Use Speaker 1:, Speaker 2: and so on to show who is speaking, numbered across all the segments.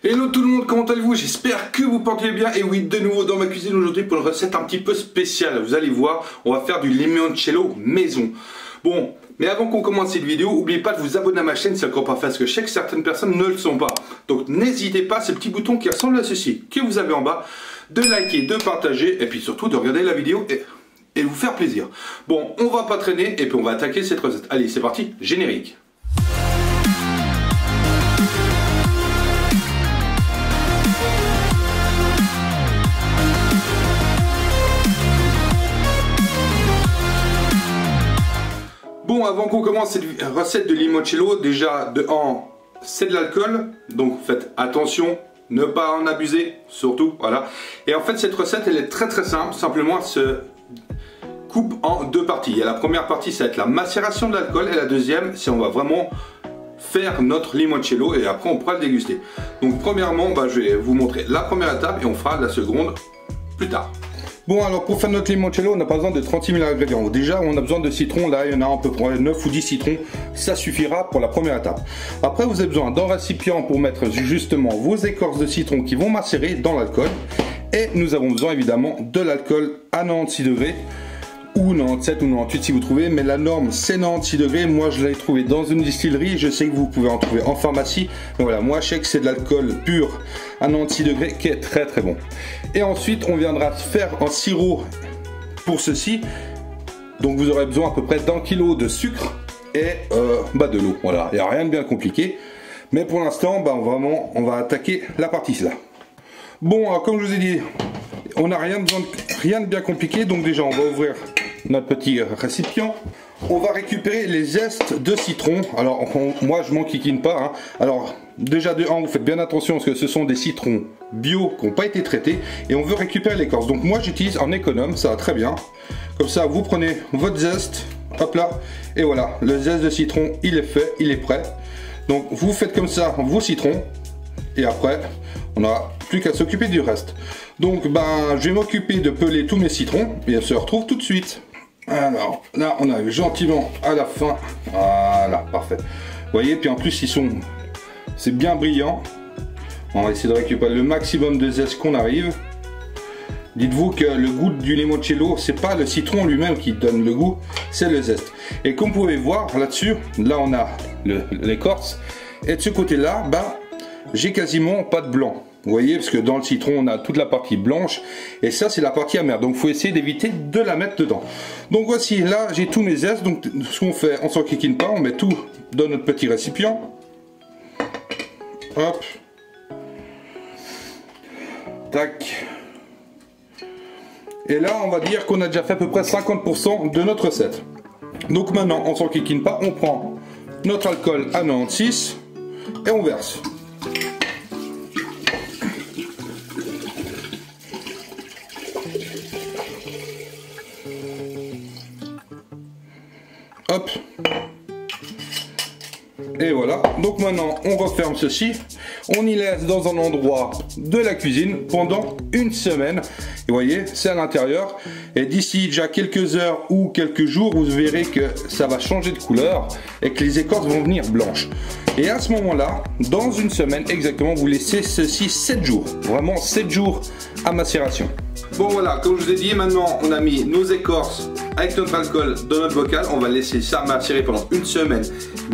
Speaker 1: Hello tout le monde, comment allez-vous? J'espère que vous portez bien. Et oui, de nouveau dans ma cuisine aujourd'hui pour une recette un petit peu spéciale. Vous allez voir, on va faire du limoncello maison. Bon, mais avant qu'on commence cette vidéo, n'oubliez pas de vous abonner à ma chaîne si c'est encore pas fait, parce que je sais que certaines personnes ne le sont pas. Donc n'hésitez pas, ce petit bouton qui ressemble à ceci, que vous avez en bas, de liker, de partager, et puis surtout de regarder la vidéo et vous faire plaisir. Bon, on va pas traîner, et puis on va attaquer cette recette. Allez, c'est parti, générique. Bon, avant qu'on commence cette recette de limoncello, déjà c'est de l'alcool, donc faites attention, ne pas en abuser, surtout, voilà. Et en fait, cette recette, elle est très simple, simplement elle se coupe en deux parties. Et la première partie, ça va être la macération de l'alcool, et la deuxième, c'est on va vraiment faire notre limoncello, et après on pourra le déguster. Donc premièrement, je vais vous montrer la première étape, et on fera la seconde plus tard. Bon, alors pour faire notre limoncello, on n'a pas besoin de 36 000 ingrédients. Déjà, on a besoin de citrons. Là, il y en a à peu près 9 ou 10 citrons. Ça suffira pour la première étape. Après, vous avez besoin d'un récipient pour mettre justement vos écorces de citron qui vont macérer dans l'alcool. Et nous avons besoin évidemment de l'alcool à 96 degrés. Ou 97 ou 98 si vous trouvez, mais la norme c'est 96 degrés. Moi je l'ai trouvé dans une distillerie, je sais que vous pouvez en trouver en pharmacie, mais voilà, moi je sais que c'est de l'alcool pur à 96 degrés qui est très bon. Et ensuite on viendra faire un sirop pour ceci, donc vous aurez besoin à peu près d'1 kg de sucre et de l'eau, voilà, il n'y a rien de bien compliqué, mais pour l'instant vraiment on va attaquer la partie là. Bon, alors, comme je vous ai dit, on n'a rien de bien compliqué, donc déjà on va ouvrir notre petit récipient. On va récupérer les zestes de citron. Alors moi je m'enquiquine pas, hein. Alors déjà de 1, vous faites bien attention parce que ce sont des citrons bio qui n'ont pas été traités et on veut récupérer l'écorce. Donc moi j'utilise en économe, ça va très bien. Comme ça vous prenez votre zeste, hop là, et voilà, le zeste de citron il est fait, il est prêt. Donc vous faites comme ça vos citrons et après on n'aura plus qu'à s'occuper du reste. Donc je vais m'occuper de peler tous mes citrons et on se retrouve tout de suite. Alors là on arrive gentiment à la fin. Voilà, parfait. Vous voyez, puis en plus c'est bien brillant. On va essayer de récupérer le maximum de zeste qu'on arrive. Dites-vous que le goût du limoncello, c'est pas le citron lui-même qui donne le goût, c'est le zeste. Et comme vous pouvez voir là-dessus, là on a l'écorce. Et de ce côté-là, j'ai quasiment pas de blanc. Vous voyez, parce que dans le citron, on a toute la partie blanche. Et ça, c'est la partie amère. Donc, il faut essayer d'éviter de la mettre dedans. Donc, voici, là, j'ai tous mes zestes. Donc, ce qu'on fait, on s'enquiquine pas. On met tout dans notre petit récipient. Hop. Tac. Et là, on va dire qu'on a déjà fait à peu près 50% de notre recette. Donc, maintenant, on s'enquiquine pas. On prend notre alcool à 96 et on verse. Hop. Et voilà, donc maintenant on referme ceci, on y laisse dans un endroit de la cuisine pendant une semaine. Et vous voyez, c'est à l'intérieur. Et d'ici déjà quelques heures ou quelques jours, vous verrez que ça va changer de couleur et que les écorces vont venir blanches. Et à ce moment-là, dans une semaine exactement, vous laissez ceci 7 jours. Vraiment 7 jours à macération. Bon voilà, comme je vous ai dit, maintenant on a mis nos écorces avec notre alcool dans notre bocal. On va laisser ça macérer pendant une semaine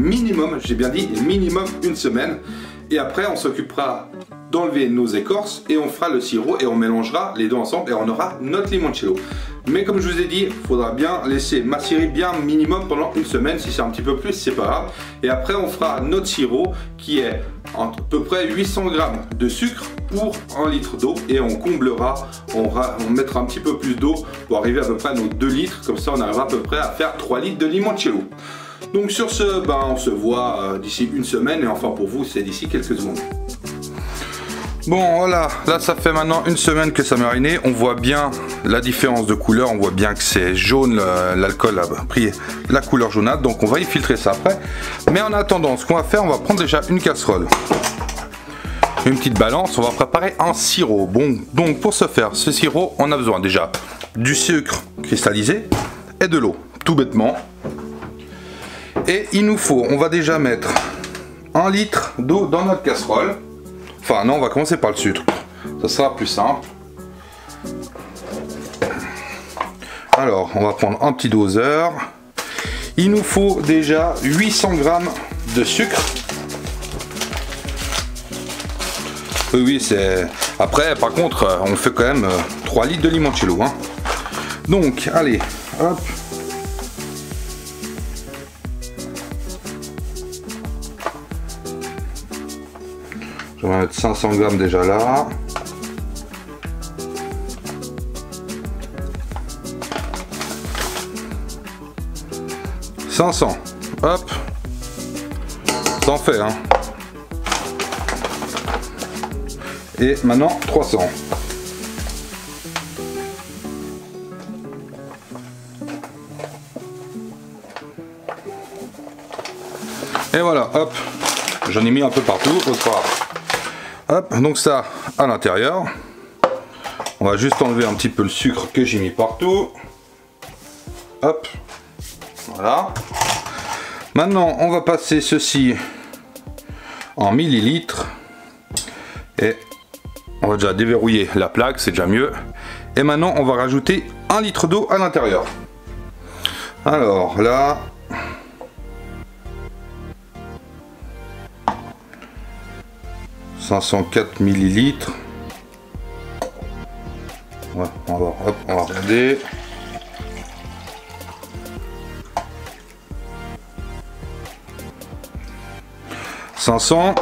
Speaker 1: minimum, j'ai bien dit minimum une semaine. Et après on s'occupera d'enlever nos écorces et on fera le sirop et on mélangera les deux ensemble et on aura notre limoncello. Mais comme je vous ai dit, il faudra bien laisser macérer bien minimum pendant une semaine. Si c'est un petit peu plus, c'est pas grave. Et après on fera notre sirop qui est à peu près 800 g de sucre pour 1 litre d'eau et on comblera, on mettra un petit peu plus d'eau pour arriver à peu près à nos 2 litres. Comme ça on arrivera à peu près à faire 3 litres de limoncello. Donc sur ce, on se voit d'ici une semaine et enfin pour vous c'est d'ici quelques secondes. Bon voilà, là ça fait maintenant une semaine que ça a mariné, on voit bien la différence de couleur, on voit bien que c'est jaune, l'alcool a pris la couleur jaunâtre, donc on va y filtrer ça après. Mais en attendant, ce qu'on va faire, on va prendre déjà une casserole, une petite balance, on va préparer un sirop. Bon, donc pour ce faire, ce sirop, on a besoin déjà du sucre cristallisé et de l'eau, tout bêtement. Et il nous faut, on va déjà mettre 1 litre d'eau dans notre casserole. Enfin non, on va commencer par le sucre. Ça sera plus simple. Alors, on va prendre un petit doseur. Il nous faut déjà 800 g de sucre. Oui, c'est... Après, par contre, on fait quand même 3 litres de limoncello. Hein. Donc, allez, hop. Je vais mettre 500 g déjà là. « 500, hop, ça en fait, hein. Et maintenant 300. Et voilà, hop, j'en ai mis un peu partout, hop, donc ça à l'intérieur. On va juste enlever un petit peu le sucre que j'ai mis partout. Hop, voilà. Maintenant, on va passer ceci en millilitres. Et on va déjà déverrouiller la plaque, c'est déjà mieux. Et maintenant, on va rajouter 1 litre d'eau à l'intérieur. Alors là... « 504 millilitres. » Ouais, on va regarder. « 500. »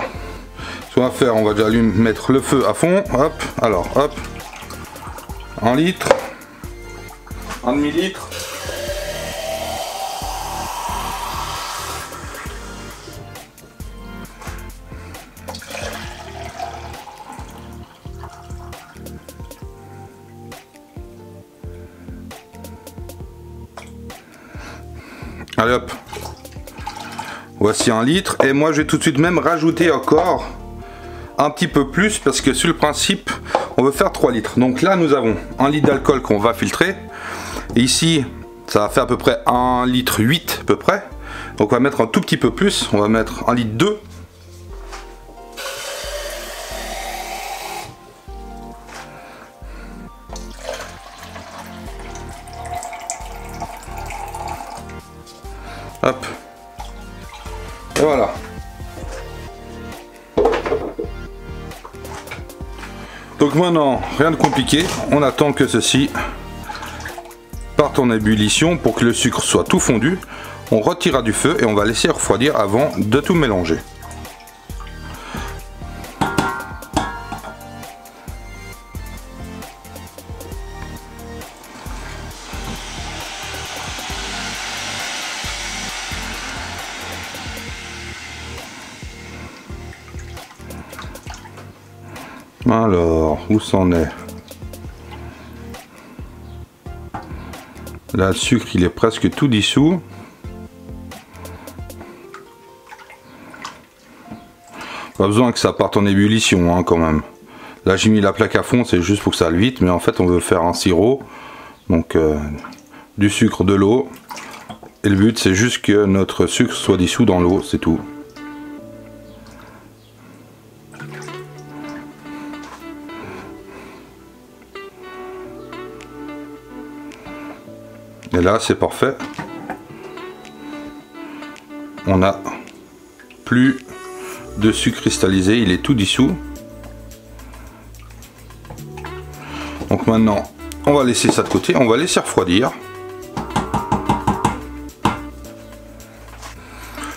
Speaker 1: Ce qu'on va faire, on va déjà lui mettre le feu à fond. Hop, alors hop. 1 litre. 1 demi-litre. Allez hop. Voici 1 litre. Et moi je vais tout de suite même rajouter encore un petit peu plus parce que sur le principe on veut faire 3 litres. Donc là nous avons 1 litre d'alcool qu'on va filtrer. Et ici ça va faire à peu près 1 litre 8 à peu près. Donc on va mettre un tout petit peu plus. On va mettre 1 litre 2. Hop. Et voilà. Donc maintenant, rien de compliqué, on attend que ceci parte en ébullition pour que le sucre soit tout fondu. On retirera du feu et on va laisser refroidir avant de tout mélanger. Alors, où c'en est? Là, le sucre, il est presque tout dissous. Pas besoin que ça parte en ébullition, hein, quand même. Là, j'ai mis la plaque à fond, c'est juste pour que ça aille vite, mais en fait, on veut faire un sirop. Donc, du sucre, de l'eau. Et le but, c'est juste que notre sucre soit dissous dans l'eau, c'est tout. Et là, c'est parfait. On n'a plus de sucre cristallisé, il est tout dissous. Donc maintenant, on va laisser ça de côté, on va laisser refroidir.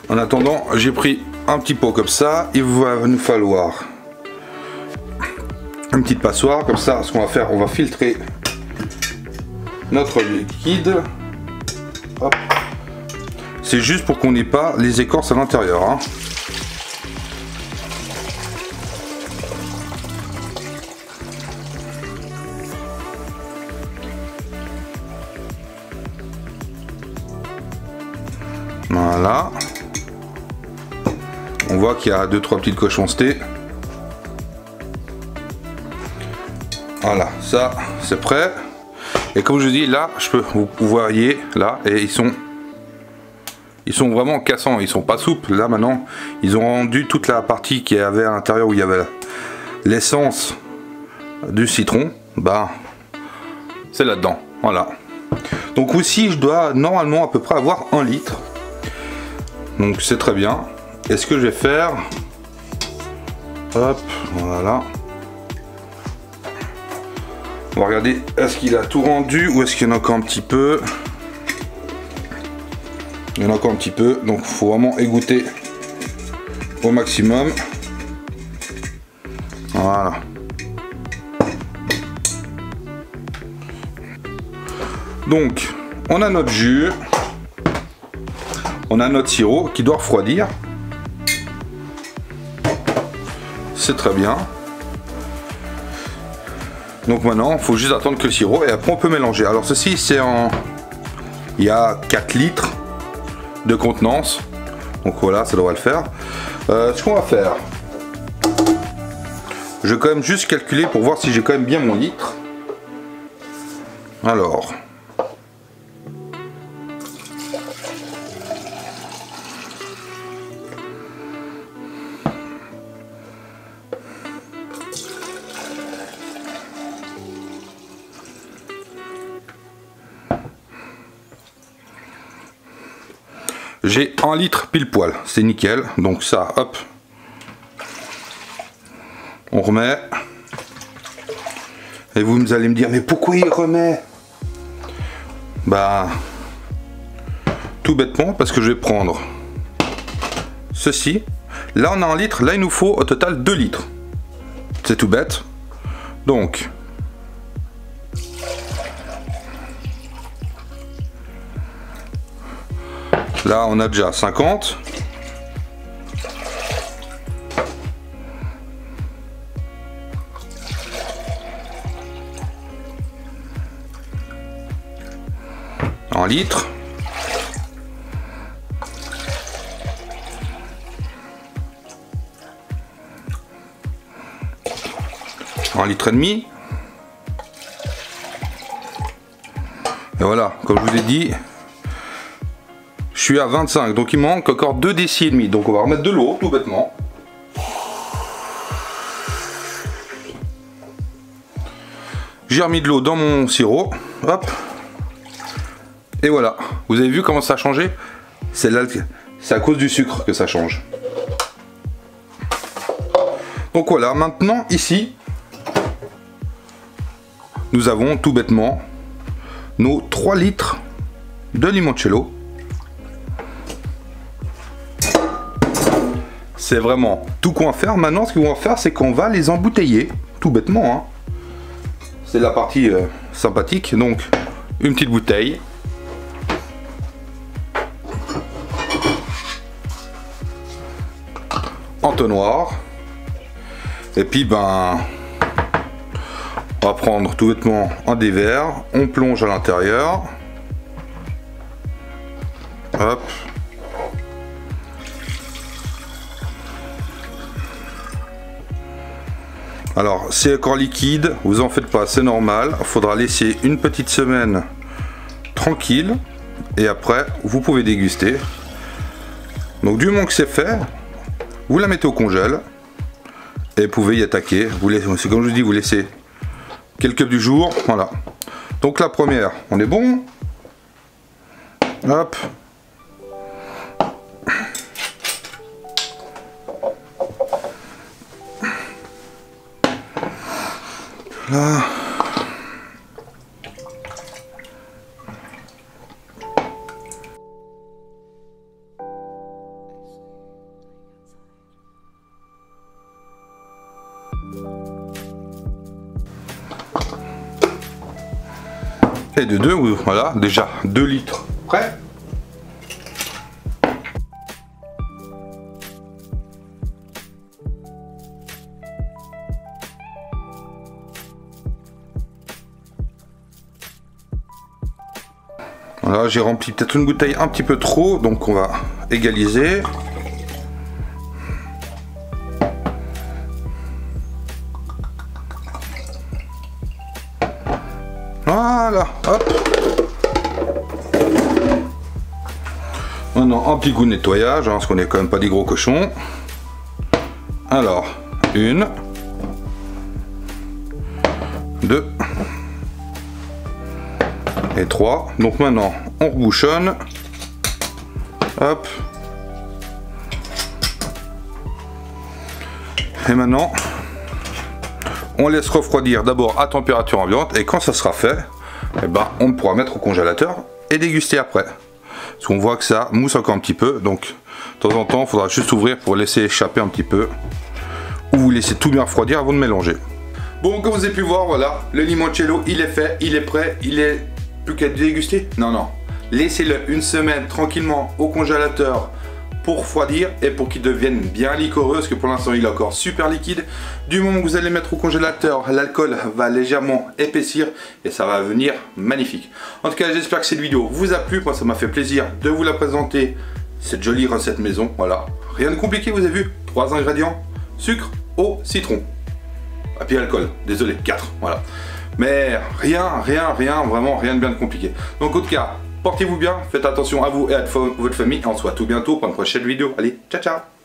Speaker 1: En attendant, j'ai pris un petit pot comme ça. Il va nous falloir une petite passoire, comme ça. Ce qu'on va faire, on va filtrer notre liquide. C'est juste pour qu'on n'ait pas les écorces à l'intérieur, hein. Voilà. On voit qu'il y a 2-3 petites cochoncetés. Voilà, ça c'est prêt. Et comme je dis, là, vous voyez là, et ils sont vraiment cassants, ils sont pas souples. Là maintenant, ils ont rendu toute la partie qui avait à l'intérieur où il y avait l'essence du citron, bah c'est là-dedans. Voilà. Donc aussi je dois normalement à peu près avoir 1 litre. Donc c'est très bien. Et ce que je vais faire, hop, voilà. On va regarder, est-ce qu'il a tout rendu ou est-ce qu'il y en a encore un petit peu. Il y en a encore un petit peu, donc il faut vraiment égoutter au maximum. Voilà. Donc, on a notre jus, on a notre sirop qui doit refroidir. C'est très bien. Donc maintenant, il faut juste attendre que le sirop et après on peut mélanger. Alors ceci, c'est en... Il y a 4 litres de contenance. Donc voilà, ça devrait le faire. Ce qu'on va faire, je vais quand même juste calculer pour voir si j'ai quand même bien mon litre. Alors... J'ai 1 litre pile poil, c'est nickel. Donc ça, hop, on remet. Et vous allez me dire, mais pourquoi il remet? Bah, tout bêtement, parce que je vais prendre ceci. Là, on a 1 litre, là, il nous faut au total 2 litres. C'est tout bête. Donc, là, on a déjà 50. En litres. En litre et demi. Et voilà, comme je vous ai dit, je suis à 25, donc il manque encore 2 décis et demi. Donc on va remettre de l'eau, tout bêtement. J'ai remis de l'eau dans mon sirop. Hop. Et voilà. Vous avez vu comment ça a changé? C'est à cause du sucre que ça change. Donc voilà, maintenant ici, nous avons tout bêtement nos 3 litres de limoncello. C'est vraiment tout qu'on va faire. Maintenant, ce qu'on va faire, c'est qu'on va les embouteiller, tout bêtement. Hein. C'est la partie sympathique. Donc, une petite bouteille. Entonnoir. Et puis, ben, on va prendre tout bêtement un des verres. On plonge à l'intérieur. Hop. Alors, c'est encore liquide, vous en faites pas, c'est normal. Il faudra laisser une petite semaine tranquille et après, vous pouvez déguster. Donc, du moment que c'est fait, vous la mettez au congèle et vous pouvez y attaquer. C'est comme je vous dis, vous laissez quelques du jour. Voilà. Donc, la première, on est bon. Hop. Là. Et de 2, voilà, déjà 2 litres prêt. Voilà, j'ai rempli peut-être une bouteille un petit peu trop, donc on va égaliser. Voilà, hop. Maintenant, un petit coup de nettoyage, hein, parce qu'on n'est quand même pas des gros cochons. Alors, 1, 2 et 3. Donc maintenant on rebouchonne. Hop. Et maintenant on laisse refroidir d'abord à température ambiante, et quand ça sera fait, eh ben, on pourra mettre au congélateur et déguster après. Parce qu'on voit que ça mousse encore un petit peu, donc de temps en temps il faudra juste ouvrir pour laisser échapper un petit peu, ou vous laissez tout bien refroidir avant de mélanger. Bon, comme vous avez pu voir, voilà, le limoncello il est fait, il est prêt, il est plus qu'à déguster. Non, laissez-le une semaine tranquillement au congélateur pour refroidir et pour qu'il devienne bien liquoreux, parce que pour l'instant il est encore super liquide. Du moment que vous allez mettre au congélateur, l'alcool va légèrement épaissir et ça va venir magnifique. En tout cas, j'espère que cette vidéo vous a plu. Moi, ça m'a fait plaisir de vous la présenter, cette jolie recette maison. Voilà, rien de compliqué, vous avez vu, 3 ingrédients: sucre, eau, citron, et puis alcool, désolé, 4, voilà. Mais rien, vraiment rien de bien compliqué. Donc en tout cas, portez-vous bien, faites attention à vous et à votre famille. On se voit tout bientôt pour une prochaine vidéo. Allez, ciao ciao.